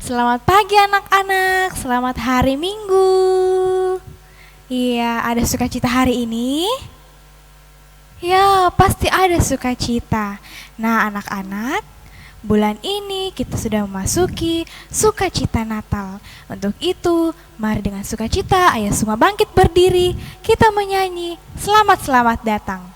Selamat pagi anak-anak, selamat hari Minggu. Iya, ada sukacita hari ini? Ya, pasti ada sukacita. Nah, anak-anak, bulan ini kita sudah memasuki sukacita Natal. Untuk itu, mari dengan sukacita, ayo semua bangkit berdiri, kita menyanyi selamat-selamat datang.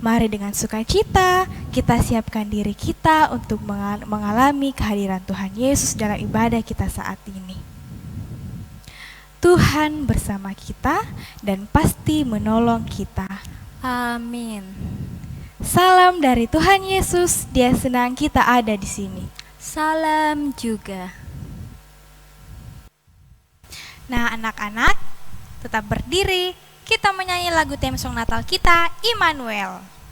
Mari dengan sukacita kita siapkan diri kita untuk mengalami kehadiran Tuhan Yesus dalam ibadah kita saat ini. Tuhan bersama kita dan pasti menolong kita. Amin. Salam dari Tuhan Yesus, Dia senang kita ada di sini. Salam juga. Nah, anak-anak, tetap berdiri. Kita menyanyi lagu theme song Natal kita, Immanuel.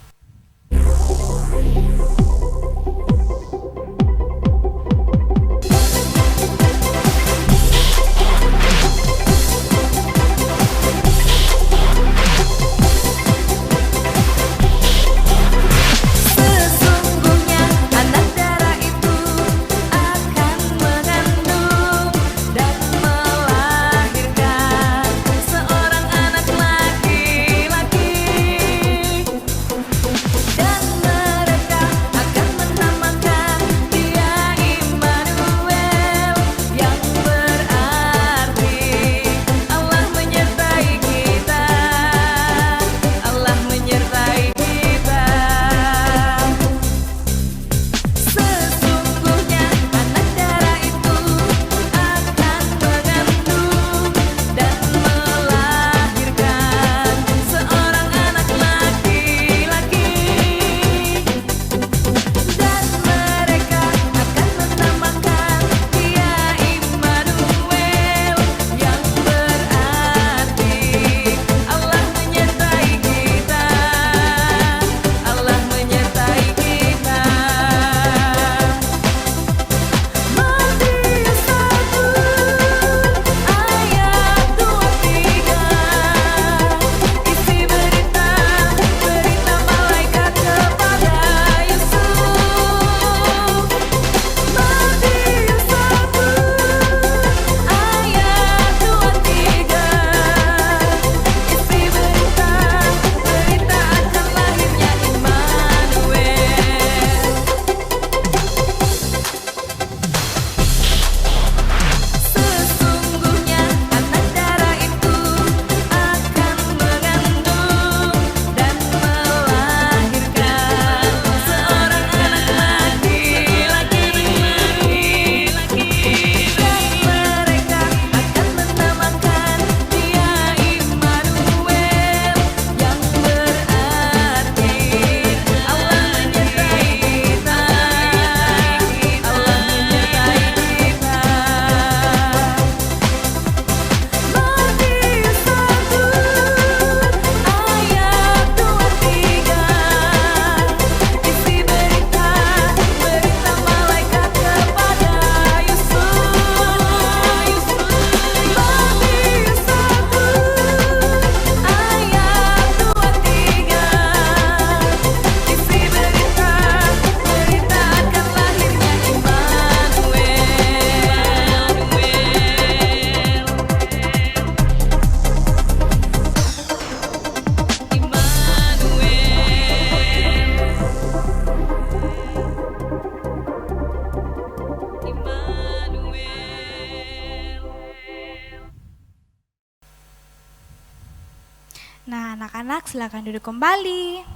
Nah, anak-anak silakan duduk kembali.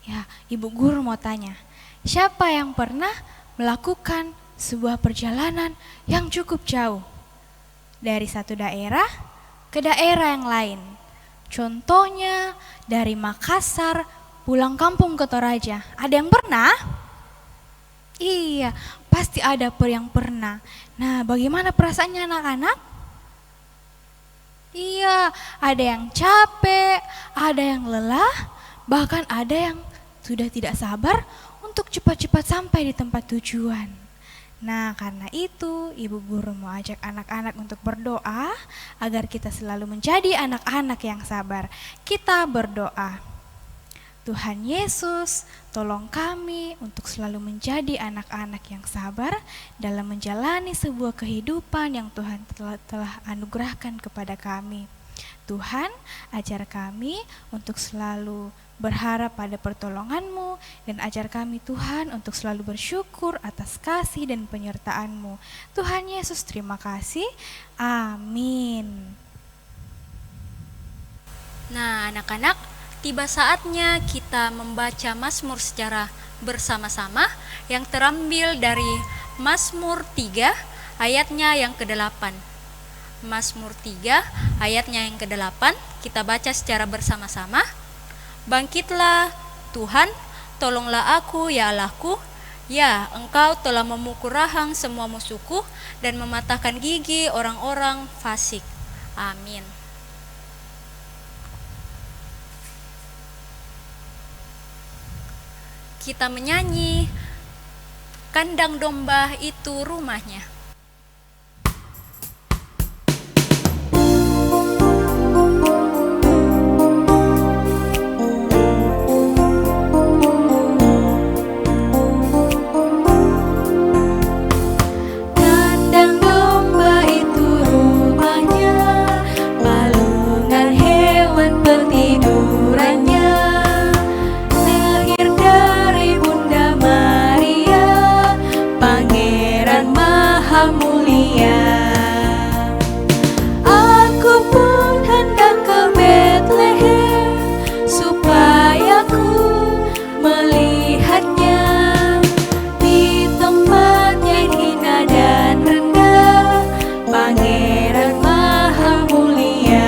Ya, Ibu Guru mau tanya, siapa yang pernah melakukan sebuah perjalanan yang cukup jauh dari satu daerah ke daerah yang lain. Contohnya dari Makassar pulang kampung ke Toraja. Ada yang pernah? Iya, pasti ada yang pernah. Nah, bagaimana perasaannya anak-anak? Iya, ada yang capek, ada yang lelah, bahkan ada yang sudah tidak sabar untuk cepat-cepat sampai di tempat tujuan. Nah, karena itu Ibu Guru mau ajak anak-anak untuk berdoa agar kita selalu menjadi anak-anak yang sabar. Kita berdoa. Tuhan Yesus, tolong kami untuk selalu menjadi anak-anak yang sabar dalam menjalani sebuah kehidupan yang Tuhan telah anugerahkan kepada kami. Tuhan, ajar kami untuk selalu berharap pada pertolongan-Mu dan ajar kami Tuhan untuk selalu bersyukur atas kasih dan penyertaan-Mu. Tuhan Yesus, terima kasih. Amin. Nah, anak-anak, tiba saatnya kita membaca Mazmur secara bersama-sama yang terambil dari Mazmur 3 ayatnya yang ke-8. Mazmur 3 ayatnya yang ke-8 kita baca secara bersama-sama. Bangkitlah Tuhan, tolonglah aku ya Allahku. Ya, Engkau telah memukul rahang semua musuhku dan mematahkan gigi orang-orang fasik. Amin. Kita menyanyi kandang domba itu rumahnya. Kandang domba itu rumahnya, palungan hewan pertidurannya. Lahir dari Bunda Maria, Pangeran Maha Mulia. Aku pun hendak ke Betlehem supaya ku melihatnya di tempat yang indah dan rendah, Pangeran Maha Mulia.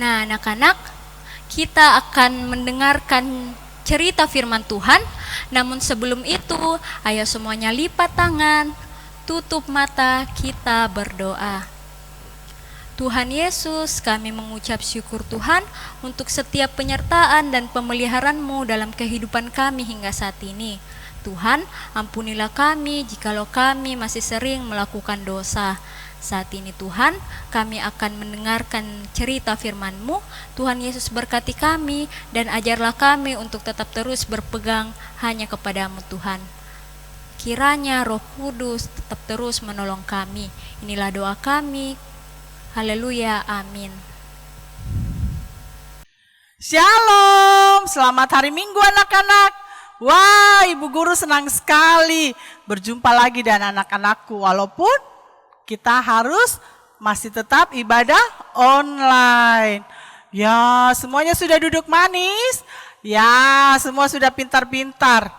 Nah, anak-anak, kita akan mendengarkan cerita firman Tuhan. Namun sebelum itu, ayo semuanya lipat tangan, tutup mata, kita berdoa. Tuhan Yesus, kami mengucap syukur Tuhan untuk setiap penyertaan dan pemeliharaan-Mu dalam kehidupan kami hingga saat ini. Tuhan, ampunilah kami jikalau kami masih sering melakukan dosa. Saat ini Tuhan, kami akan mendengarkan cerita firman-Mu. Tuhan Yesus berkati kami dan ajarlah kami untuk tetap terus berpegang hanya kepadamu Tuhan. Kiranya Roh Kudus tetap terus menolong kami. Inilah doa kami. Haleluya, amin. Shalom, selamat hari Minggu anak-anak. Wah, Ibu Guru senang sekali berjumpa lagi dengan anak-anakku. Walaupun kita harus masih tetap ibadah online. Ya, semuanya sudah duduk manis. Ya, semua sudah pintar-pintar.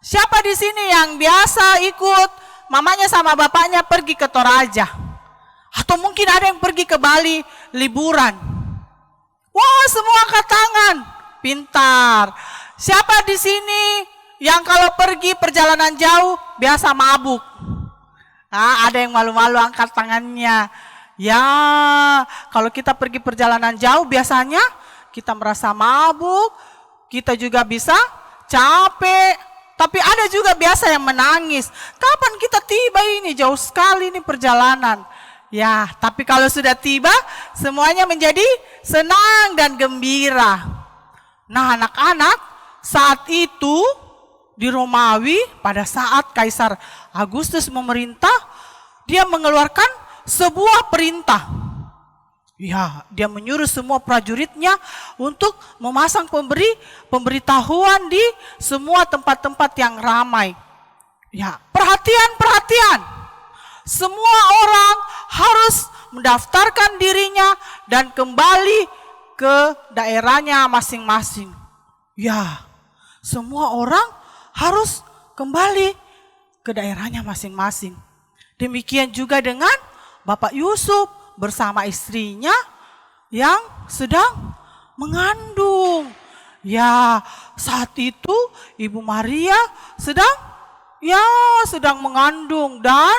Siapa di sini yang biasa ikut mamanya sama bapaknya pergi ke Toraja? Atau mungkin ada yang pergi ke Bali liburan? Wah, semua angkat tangan. Pintar. Siapa di sini yang kalau pergi perjalanan jauh biasa mabuk? Nah, ada yang malu-malu angkat tangannya. Ya, kalau kita pergi perjalanan jauh biasanya kita merasa mabuk, kita juga bisa capek. Tapi ada juga biasa yang menangis. Kapan kita tiba ini? Jauh sekali ini perjalanan. Ya, tapi kalau sudah tiba semuanya menjadi senang dan gembira. Nah, anak-anak, saat itu di Romawi pada saat Kaisar Agustus memerintah, dia mengeluarkan sebuah perintah. Ya, dia menyuruh semua prajuritnya untuk memasang pemberitahuan di semua tempat-tempat yang ramai. Ya, perhatian. Semua orang harus mendaftarkan dirinya dan kembali ke daerahnya masing-masing. Ya, semua orang harus kembali ke daerahnya masing-masing. Demikian juga dengan Bapak Yusuf bersama istrinya yang sedang mengandung. Ya, saat itu Ibu Maria sedang mengandung dan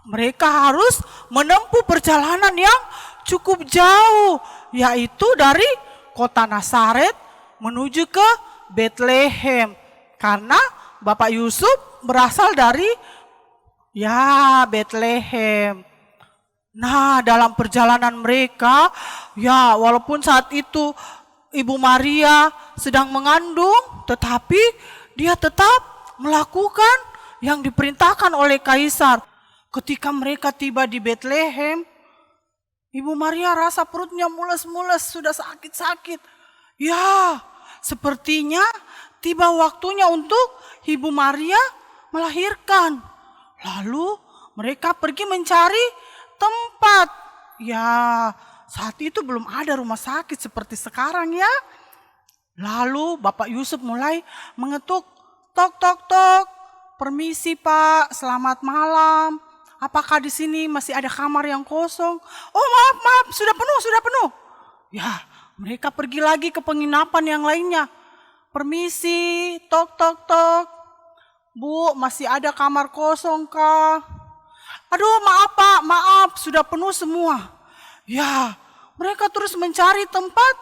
mereka harus menempuh perjalanan yang cukup jauh, yaitu dari kota Nazaret menuju ke Betlehem. Karena Bapak Yusuf berasal dari Betlehem. Nah, dalam perjalanan mereka, walaupun saat itu Ibu Maria sedang mengandung, tetapi dia tetap melakukan yang diperintahkan oleh kaisar. Ketika mereka tiba di Betlehem, Ibu Maria rasa perutnya mules-mules, sudah sakit-sakit. Ya, sepertinya tiba waktunya untuk Ibu Maria melahirkan. Lalu mereka pergi mencari tempat. Ya, saat itu belum ada rumah sakit seperti sekarang ya. Lalu Bapak Yusuf mulai mengetuk, tok tok tok. Permisi Pak, selamat malam. Apakah di sini masih ada kamar yang kosong? Oh maaf, sudah penuh. Ya, mereka pergi lagi ke penginapan yang lainnya. Permisi, tok tok tok. Bu, masih ada kamar kosong kah? Aduh maaf Pak, maaf sudah penuh semua. Ya, mereka terus mencari tempat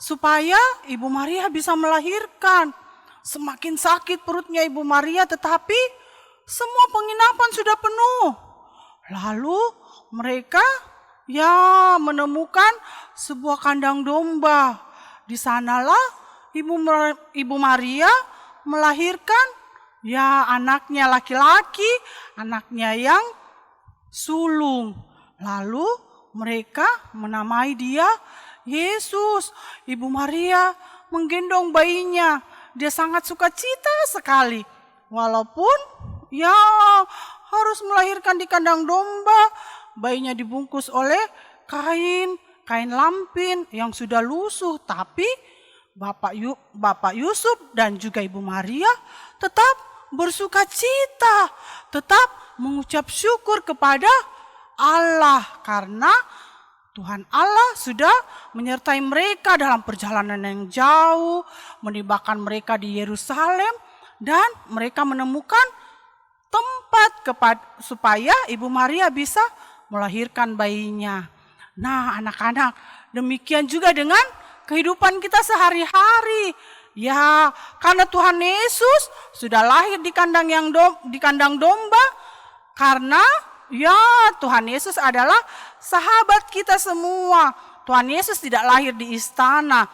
supaya Ibu Maria bisa melahirkan. Semakin sakit perutnya Ibu Maria, tetapi semua penginapan sudah penuh. Lalu mereka menemukan sebuah kandang domba. Di sanalah Ibu Maria melahirkan anaknya laki-laki, anaknya yang sulung. Lalu mereka menamai dia Yesus. Ibu Maria menggendong bayinya. Dia sangat sukacita sekali. Walaupun harus melahirkan di kandang domba, bayinya dibungkus oleh kain lampin yang sudah lusuh. Tapi Bapak Yusuf dan juga Ibu Maria tetap bersukacita, tetap mengucap syukur kepada Allah karena Tuhan Allah sudah menyertai mereka dalam perjalanan yang jauh, menibakan mereka di Yerusalem, dan mereka menemukan tempat supaya Ibu Maria bisa melahirkan bayinya. Nah, anak-anak, demikian juga dengan kehidupan kita sehari-hari. Ya, karena Tuhan Yesus sudah lahir di kandang domba, karena Tuhan Yesus adalah sahabat kita semua. Tuhan Yesus tidak lahir di istana,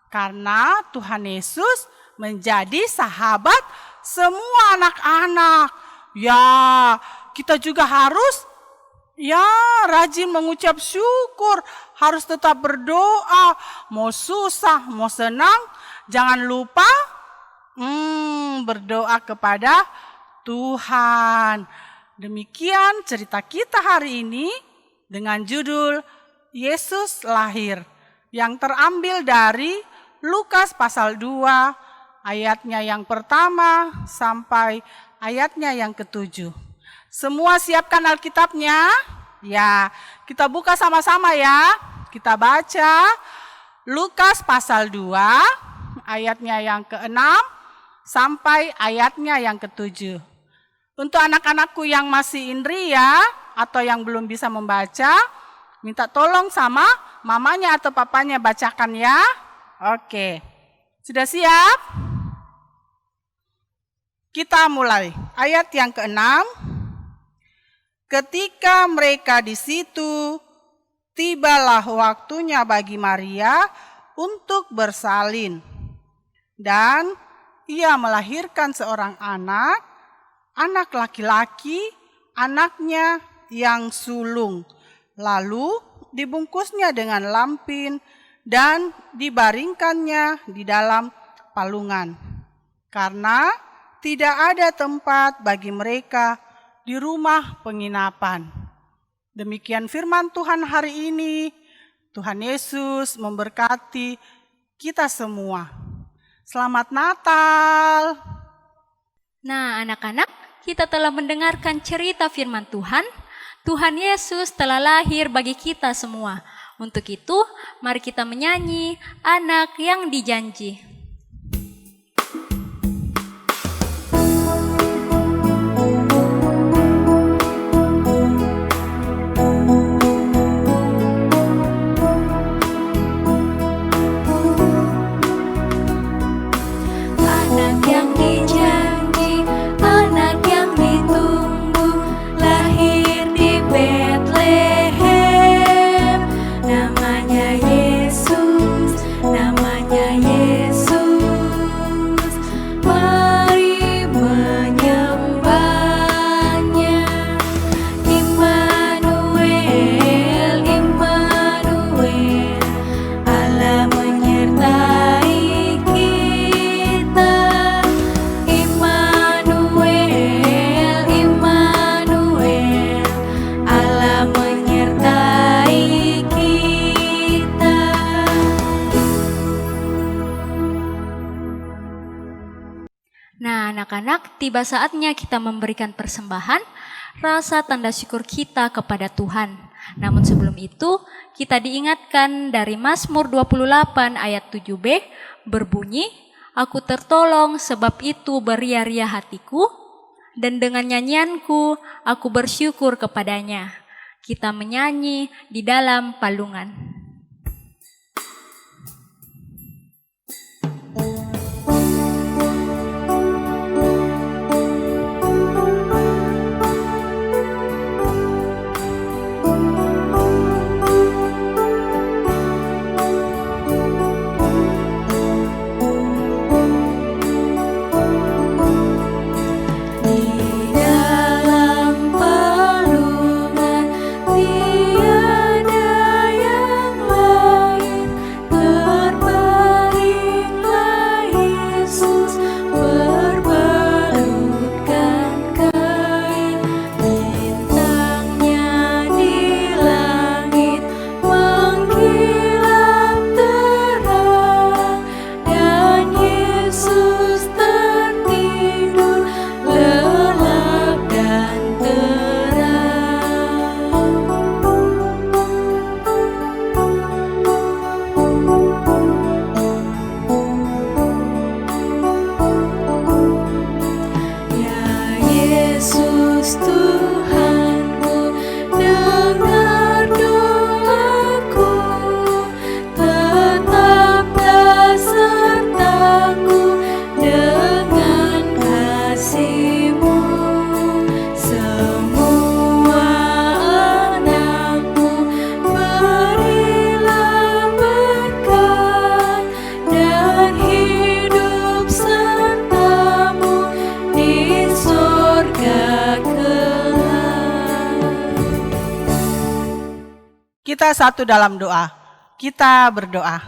karena Tuhan Yesus menjadi sahabat semua anak-anak. Ya, kita juga harus rajin mengucap syukur, harus tetap berdoa, mau susah, mau senang, jangan lupa berdoa kepada Tuhan. Demikian cerita kita hari ini dengan judul Yesus Lahir yang terambil dari Lukas pasal 2 ayatnya yang pertama sampai ayatnya yang ke-7. Semua siapkan Alkitabnya? Ya, kita buka sama-sama ya. Kita baca Lukas pasal 2 ayatnya yang ke-6 sampai ayatnya yang ke-7. Untuk anak-anakku yang masih indria atau yang belum bisa membaca, minta tolong sama mamanya atau papanya bacakan ya. Oke, sudah siap? Kita mulai. Ayat yang ke-6. Ketika mereka di situ, tibalah waktunya bagi Maria untuk bersalin. Dan ia melahirkan seorang anak laki-laki, anaknya yang sulung. Lalu dibungkusnya dengan lampin dan dibaringkannya di dalam palungan. Karena tidak ada tempat bagi mereka di rumah penginapan. Demikian firman Tuhan hari ini. Tuhan Yesus memberkati kita semua. Selamat Natal. Nah, anak-anak, kita telah mendengarkan cerita firman Tuhan. Tuhan Yesus telah lahir bagi kita semua. Untuk itu, mari kita menyanyi Anak yang Dijanji. Anak yang dijanji, anak yang ditunggu, lahir di Betlehem. Namanya Yesus, namanya Yesus. Mari menyembahnya. Immanuel, Immanuel, Allah menyertai kita. Immanuel, Immanuel, Allah menyertai kita. Nah, anak-anak, tiba saatnya kita memberikan persembahan, rasa tanda syukur kita kepada Tuhan. Namun sebelum itu, kita diingatkan dari Mazmur 28 ayat 7b, berbunyi, Aku tertolong sebab itu beria-ria hatiku, dan dengan nyanyianku aku bersyukur kepadanya. Kita menyanyi di dalam palungan. Di dalam palungan tiada yang lain, terbaringlah Yesus berbalutkan kain. Bintangnya di langit mengkilap terang, dan Yesus tertidur lelap dan terang. Ya Yesus Tuhanku, dengar doaku, tetaplah sertaku dengan kasih-Mu. Semua anakmu berilah berkat, dan hidup sertamu di sorga kelak. Kita satu dalam doa. Kita berdoa.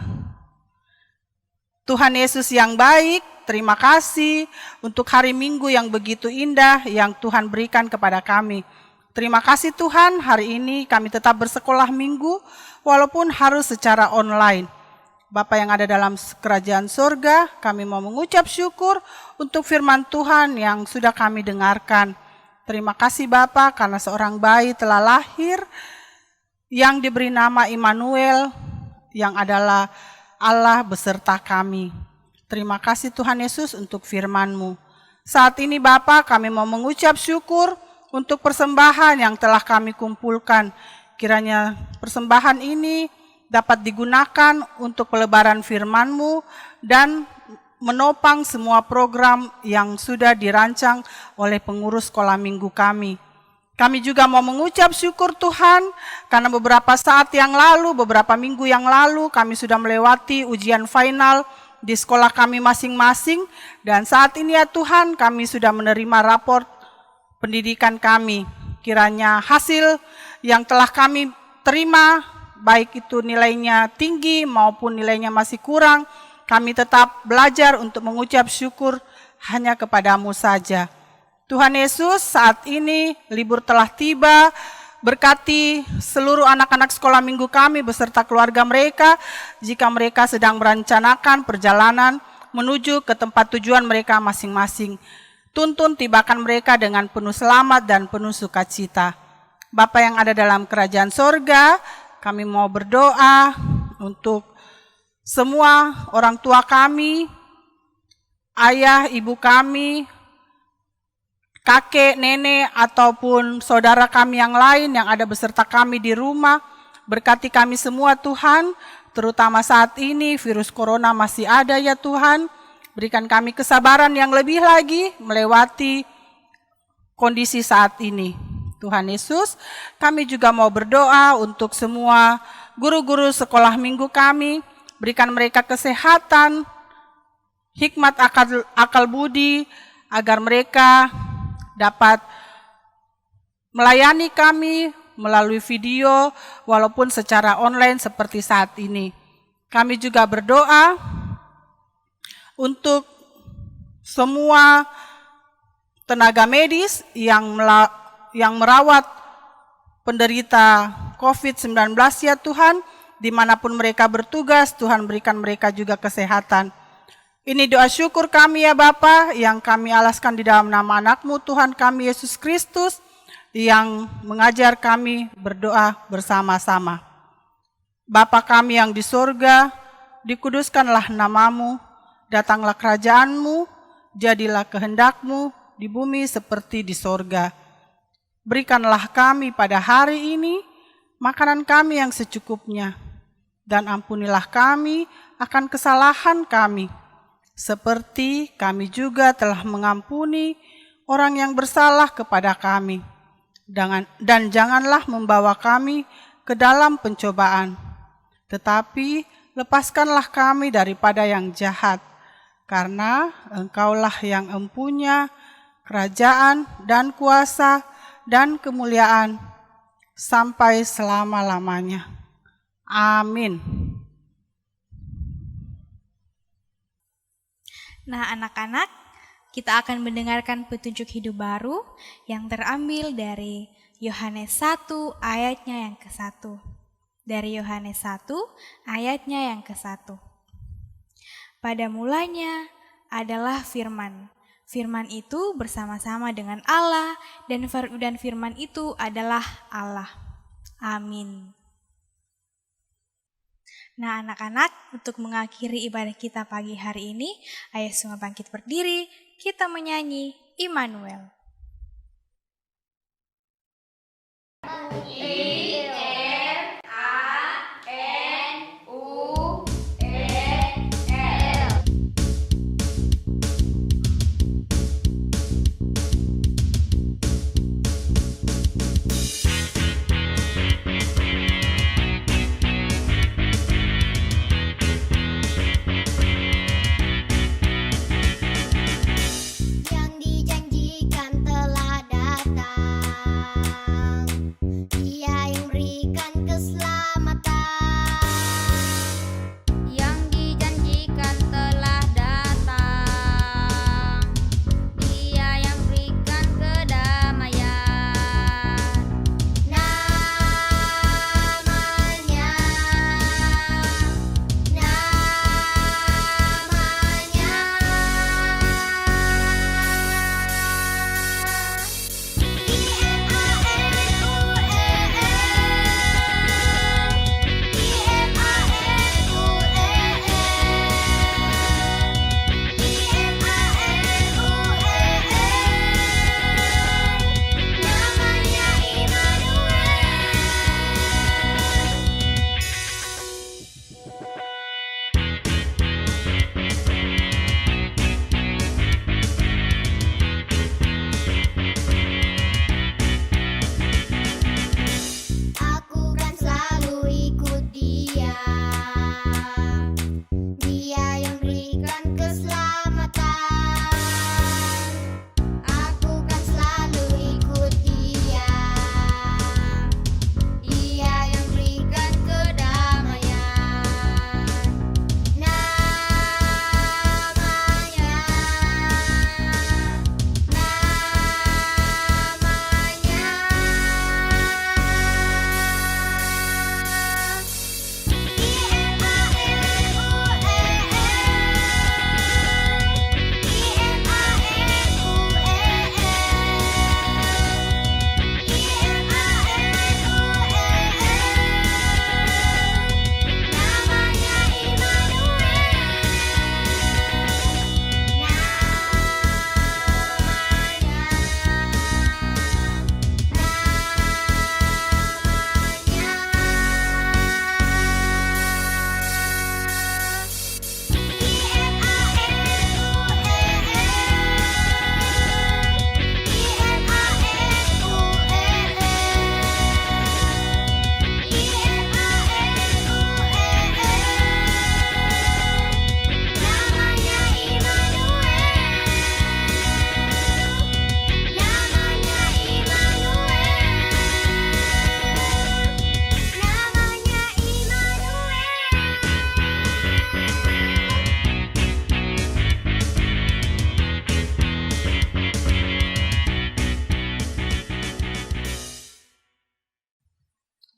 Tuhan Yesus yang baik, terima kasih untuk hari Minggu yang begitu indah yang Tuhan berikan kepada kami. Terima kasih Tuhan, hari ini kami tetap bersekolah minggu walaupun harus secara online. Bapa yang ada dalam kerajaan surga, kami mau mengucap syukur untuk firman Tuhan yang sudah kami dengarkan. Terima kasih Bapa karena seorang bayi telah lahir yang diberi nama Immanuel, yang adalah Allah beserta kami. Terima kasih Tuhan Yesus untuk firman-Mu. Saat ini Bapa, kami mau mengucap syukur untuk persembahan yang telah kami kumpulkan. Kiranya persembahan ini dapat digunakan untuk pelebaran firman-Mu dan menopang semua program yang sudah dirancang oleh pengurus sekolah minggu kami. Kami juga mau mengucap syukur Tuhan, karena beberapa saat yang lalu, beberapa minggu yang lalu, kami sudah melewati ujian final di sekolah kami masing-masing. Dan saat ini ya Tuhan, kami sudah menerima raport pendidikan kami. Kiranya hasil yang telah kami terima, baik itu nilainya tinggi maupun nilainya masih kurang, kami tetap belajar untuk mengucap syukur hanya kepadamu saja. Tuhan Yesus, saat ini libur telah tiba, Berkati seluruh anak-anak sekolah minggu kami beserta keluarga mereka jika mereka sedang merencanakan perjalanan menuju ke tempat tujuan mereka masing-masing. Tuntun tibakan mereka dengan penuh selamat dan penuh sukacita. Bapa yang ada dalam kerajaan sorga, kami mau berdoa untuk semua orang tua kami, ayah, ibu kami, kakek, nenek, ataupun saudara kami yang lain yang ada beserta kami di rumah. Berkati kami semua Tuhan, terutama saat ini virus corona masih ada ya Tuhan. Berikan kami kesabaran yang lebih lagi melewati kondisi saat ini. Tuhan Yesus, kami juga mau berdoa untuk semua guru-guru sekolah minggu kami. Berikan mereka kesehatan, hikmat akal budi, agar mereka dapat melayani kami melalui video walaupun secara online seperti saat ini. Kami juga berdoa untuk semua tenaga medis yang merawat penderita COVID-19 ya Tuhan, dimanapun mereka bertugas, Tuhan berikan mereka juga kesehatan. Ini doa syukur kami ya Bapa, yang kami alaskan di dalam nama anak-Mu Tuhan kami Yesus Kristus, yang mengajar kami berdoa bersama-sama. Bapa kami yang di sorga, dikuduskanlah nama-Mu, datanglah kerajaan-Mu, jadilah kehendak-Mu di bumi seperti di sorga. Berikanlah kami pada hari ini makanan kami yang secukupnya, dan ampunilah kami akan kesalahan kami, seperti kami juga telah mengampuni orang yang bersalah kepada kami. Dan janganlah membawa kami ke dalam pencobaan, tetapi lepaskanlah kami daripada yang jahat, karena Engkaulah yang empunya kerajaan dan kuasa dan kemuliaan sampai selama-lamanya. Amin. Nah anak-anak, kita akan mendengarkan petunjuk hidup baru yang terambil dari Yohanes 1 ayatnya yang ke-1. Dari Yohanes 1 ayatnya yang ke-1. Pada mulanya adalah firman. Firman itu bersama-sama dengan Allah, dan firman itu adalah Allah. Amin. Nah anak-anak, untuk mengakhiri ibadah kita pagi hari ini, ayo semua bangkit berdiri, kita menyanyi Immanuel. Yang dijanjikan telah datang. Dia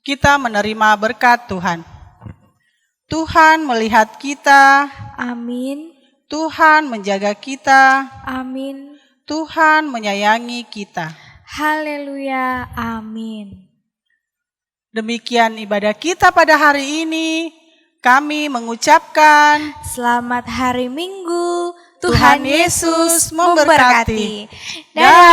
kita menerima berkat Tuhan. Tuhan melihat kita, Amin. Tuhan menjaga kita, Amin. Tuhan menyayangi kita. Haleluya. Amin. Demikian ibadah kita pada hari ini. Kami mengucapkan Selamat hari Minggu. Tuhan Yesus memberkati. Dadah.